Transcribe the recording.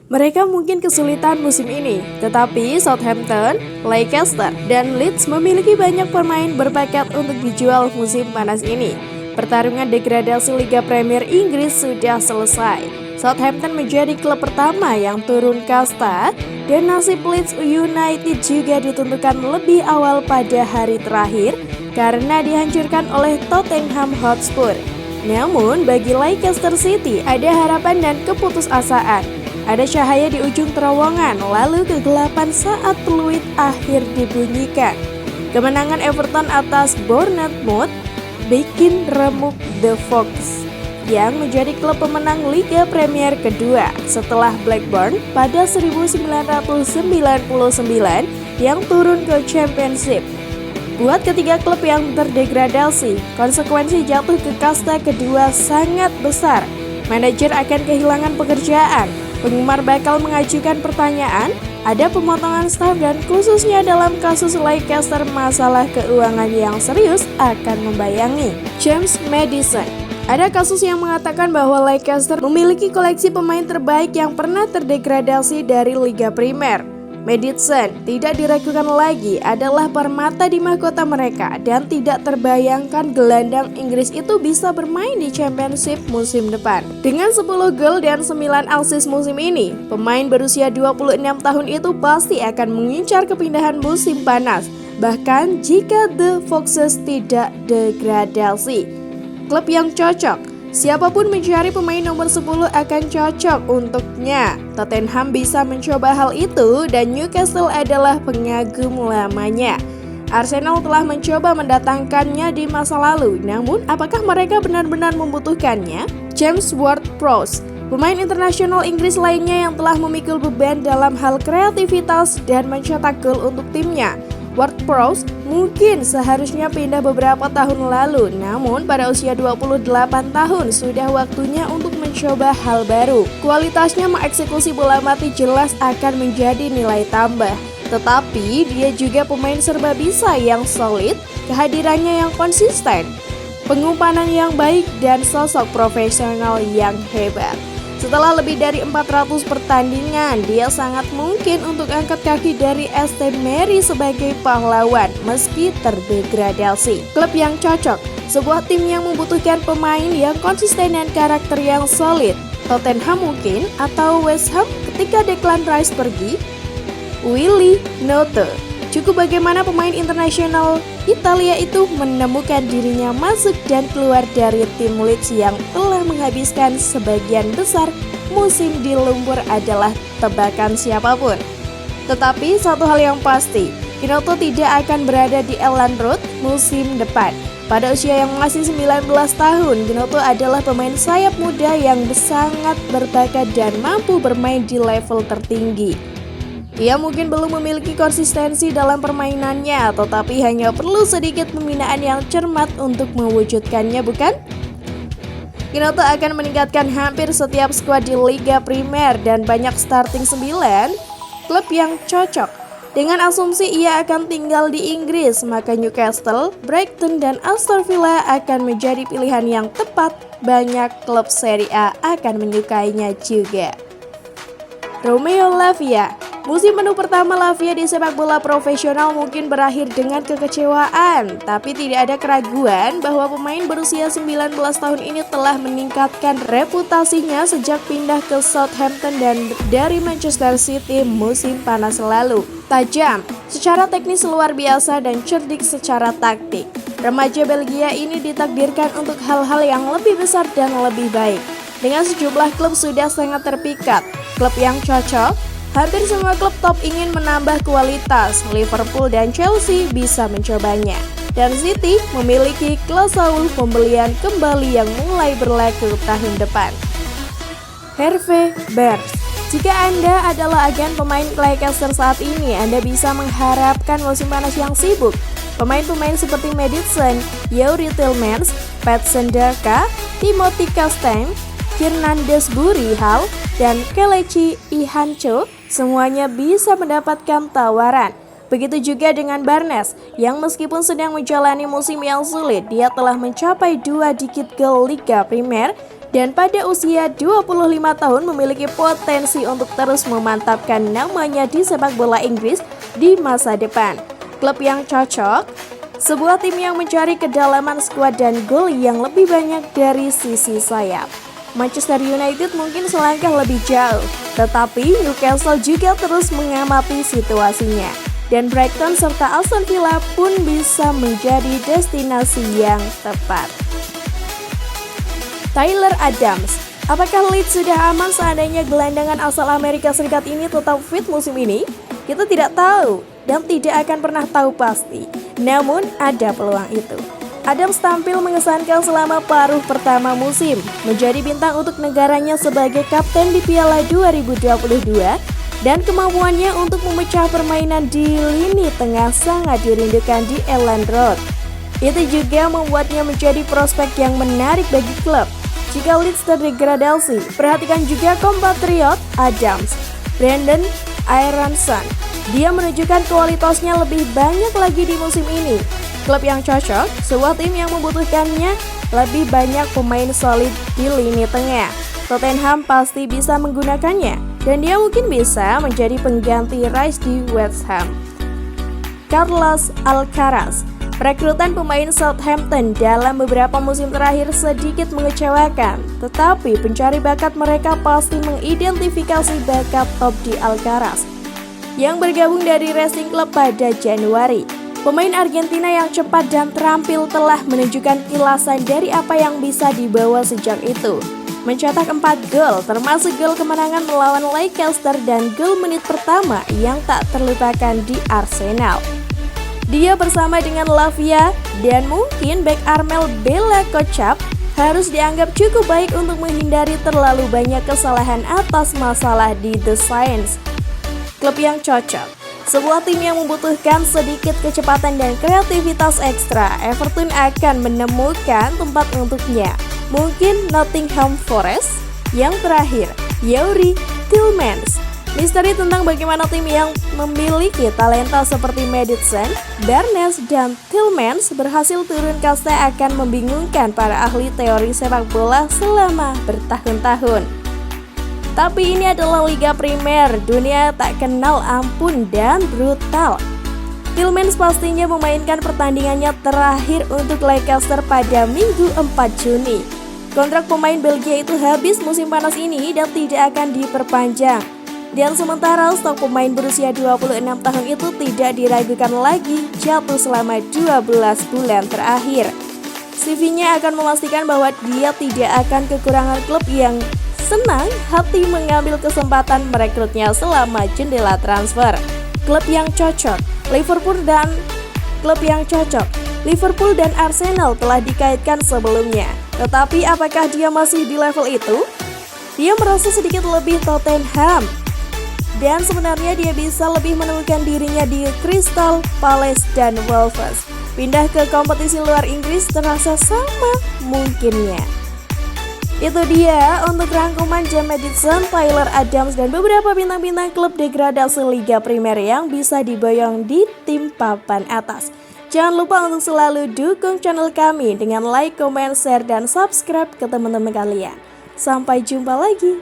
Mereka mungkin kesulitan musim ini, tetapi Southampton, Leicester, dan Leeds memiliki banyak pemain berbakat untuk dijual musim panas ini. Pertarungan degradasi Liga Premier Inggris sudah selesai. Southampton menjadi klub pertama yang turun kasta, dan nasib Leeds United juga ditentukan lebih awal pada hari terakhir karena dihancurkan oleh Tottenham Hotspur. Namun bagi Leicester City ada harapan dan keputusasaan. Ada cahaya di ujung terowongan, lalu kegelapan saat peluit akhir dibunyikan. Kemenangan Everton atas Bournemouth bikin remuk The Fox yang menjadi klub pemenang Liga Premier kedua setelah Blackburn pada 1999 yang turun ke Championship. Buat ketiga klub yang terdegradasi, konsekuensi jatuh ke kasta kedua sangat besar. Manajer akan kehilangan pekerjaan, penggemar bakal mengajukan pertanyaan, ada pemotongan staf dan khususnya dalam kasus Leicester masalah keuangan yang serius akan membayangi. James Maddison. Ada kasus yang mengatakan bahwa Leicester memiliki koleksi pemain terbaik yang pernah terdegradasi dari Liga Primer. Maddison tidak diragukan lagi adalah permata di mahkota mereka dan tidak terbayangkan gelandang Inggris itu bisa bermain di Championship musim depan. Dengan 10 gol dan 9 assist musim ini, pemain berusia 26 tahun itu pasti akan mengincar kepindahan musim panas, bahkan jika The Foxes tidak degradasi. Klub yang cocok. Siapapun mencari pemain nomor 10 akan cocok untuknya. Tottenham bisa mencoba hal itu dan Newcastle adalah pengagum lamanya. Arsenal telah mencoba mendatangkannya di masa lalu, namun apakah mereka benar-benar membutuhkannya? James Ward-Prowse, pemain internasional Inggris lainnya yang telah memikul beban dalam hal kreativitas dan mencetak gol untuk timnya. Ward-Prowse mungkin seharusnya pindah beberapa tahun lalu, namun pada usia 28 tahun sudah waktunya untuk mencoba hal baru. Kualitasnya mengeksekusi bola mati jelas akan menjadi nilai tambah. Tetapi dia juga pemain serba bisa yang solid, kehadirannya yang konsisten, pengumpanan yang baik, dan sosok profesional yang hebat. Setelah lebih dari 400 pertandingan, dia sangat mungkin untuk angkat kaki dari St. Mary sebagai pahlawan meski terdegradasi. Klub yang cocok, sebuah tim yang membutuhkan pemain yang konsisten dan karakter yang solid. Tottenham mungkin, atau West Ham ketika Declan Rice pergi. Willy Gnonto. Cukup bagaimana pemain internasional Italia itu menemukan dirinya masuk dan keluar dari tim Leeds yang telah menghabiskan sebagian besar musim di lumpur adalah tebakan siapapun. Tetapi satu hal yang pasti, Gnonto tidak akan berada di Elland Road musim depan. Pada usia yang masih 19 tahun, Gnonto adalah pemain sayap muda yang sangat berbakat dan mampu bermain di level tertinggi. Ia mungkin belum memiliki konsistensi dalam permainannya, tetapi hanya perlu sedikit pembinaan yang cermat untuk mewujudkannya, bukan? Gnonto akan meningkatkan hampir setiap skuad di Liga Primer dan banyak starting 9 klub yang cocok. Dengan asumsi ia akan tinggal di Inggris, maka Newcastle, Brighton, dan Aston Villa akan menjadi pilihan yang tepat. Banyak klub Serie A akan menyukainya juga. Romeo Lavia. Musim penuh pertama Lavia di sepak bola profesional mungkin berakhir dengan kekecewaan, tapi tidak ada keraguan bahwa pemain berusia 19 tahun ini telah meningkatkan reputasinya sejak pindah ke Southampton dan dari Manchester City musim panas lalu. Tajam, secara teknis luar biasa dan cerdik secara taktik. Remaja Belgia ini ditakdirkan untuk hal-hal yang lebih besar dan lebih baik. Dengan sejumlah klub sudah sangat terpikat, klub yang cocok. Hampir semua klub top ingin menambah kualitas. Liverpool dan Chelsea bisa mencobanya. Dan City memiliki klausul pembelian kembali yang mulai berlaku tahun depan. Hervé Barres. Jika Anda adalah agen pemain Leicester saat ini, Anda bisa mengharapkan musim panas yang sibuk. Pemain-pemain seperti Maddison, Youri Tielemans, Patson Daka, Timothy Castagne, Fernandes Burihal, dan Kelechi Iheanacho semuanya bisa mendapatkan tawaran. Begitu juga dengan Barnes yang meskipun sedang menjalani musim yang sulit, dia telah mencapai 2 digit gol Liga Primer dan pada usia 25 tahun memiliki potensi untuk terus memantapkan namanya di sepak bola Inggris di masa depan. Klub yang cocok, sebuah tim yang mencari kedalaman skuad dan gol yang lebih banyak dari sisi sayap. Manchester United mungkin selangkah lebih jauh, tetapi Newcastle juga terus mengamati situasinya. Dan Brighton serta Aston Villa pun bisa menjadi destinasi yang tepat. Tyler Adams, apakah Leeds sudah aman seandainya gelandangan asal Amerika Serikat ini tetap fit musim ini? Kita tidak tahu dan tidak akan pernah tahu pasti. Namun ada peluang itu. Adams tampil mengesankan selama paruh pertama musim, menjadi bintang untuk negaranya sebagai kapten di Piala 2022 dan kemampuannya untuk memecah permainan di lini tengah sangat dirindukan di Elland Road. Itu juga membuatnya menjadi prospek yang menarik bagi klub. Jika Leeds terdegradasi, perhatikan juga kompatriot Adams, Brandon Aronson. Dia menunjukkan kualitasnya lebih banyak lagi di musim ini. Klub yang cocok, sebuah tim yang membutuhkannya lebih banyak pemain solid di lini tengah. Tottenham pasti bisa menggunakannya, dan dia mungkin bisa menjadi pengganti Rice di West Ham. Carlos Alcaraz, rekrutan pemain Southampton dalam beberapa musim terakhir sedikit mengecewakan, tetapi pencari bakat mereka pasti mengidentifikasi bakat top di Alcaraz yang bergabung dari Racing Club pada Januari. Pemain Argentina yang cepat dan terampil telah menunjukkan kilasan dari apa yang bisa dibawa sejak itu. Mencetak 4 gol, termasuk gol kemenangan melawan Leicester dan gol menit pertama yang tak terlupakan di Arsenal. Dia bersama dengan Lavia dan mungkin bek Armel Bella Kocap harus dianggap cukup baik untuk menghindari terlalu banyak kesalahan atas masalah di The Saints. Klub yang cocok, sebuah tim yang membutuhkan sedikit kecepatan dan kreativitas ekstra, Everton akan menemukan tempat untuknya. Mungkin Nottingham Forest. Yang terakhir, Youri Tielemans. Misteri tentang bagaimana tim yang memiliki talenta seperti Maddison, Barnes, dan Tielemans berhasil turun kasta akan membingungkan para ahli teori sepak bola selama bertahun-tahun. Tapi ini adalah Liga Primer, dunia tak kenal ampun dan brutal. Tielemans pastinya memainkan pertandingannya terakhir untuk Leicester pada Minggu 4 Juni. Kontrak pemain Belgia itu habis musim panas ini dan tidak akan diperpanjang. Dan sementara stok pemain berusia 26 tahun itu tidak diragukan lagi jatuh selama 12 bulan terakhir. CV-nya akan memastikan bahwa dia tidak akan kekurangan klub yang senang hati mengambil kesempatan merekrutnya selama jendela transfer. Klub yang cocok, Liverpool dan Arsenal telah dikaitkan sebelumnya. Tetapi apakah dia masih di level itu? Dia merasa sedikit lebih Tottenham. Dan sebenarnya dia bisa lebih menemukan dirinya di Crystal Palace dan Wolves. Pindah ke kompetisi luar Inggris terasa sama mungkinnya. Itu dia untuk rangkuman James Maddison, Tyler Adams, dan beberapa bintang-bintang klub degradasi Liga Primer yang bisa diboyong di tim papan atas. Jangan lupa untuk selalu dukung channel kami dengan like, comment, share, dan subscribe ke teman-teman kalian. Sampai jumpa lagi.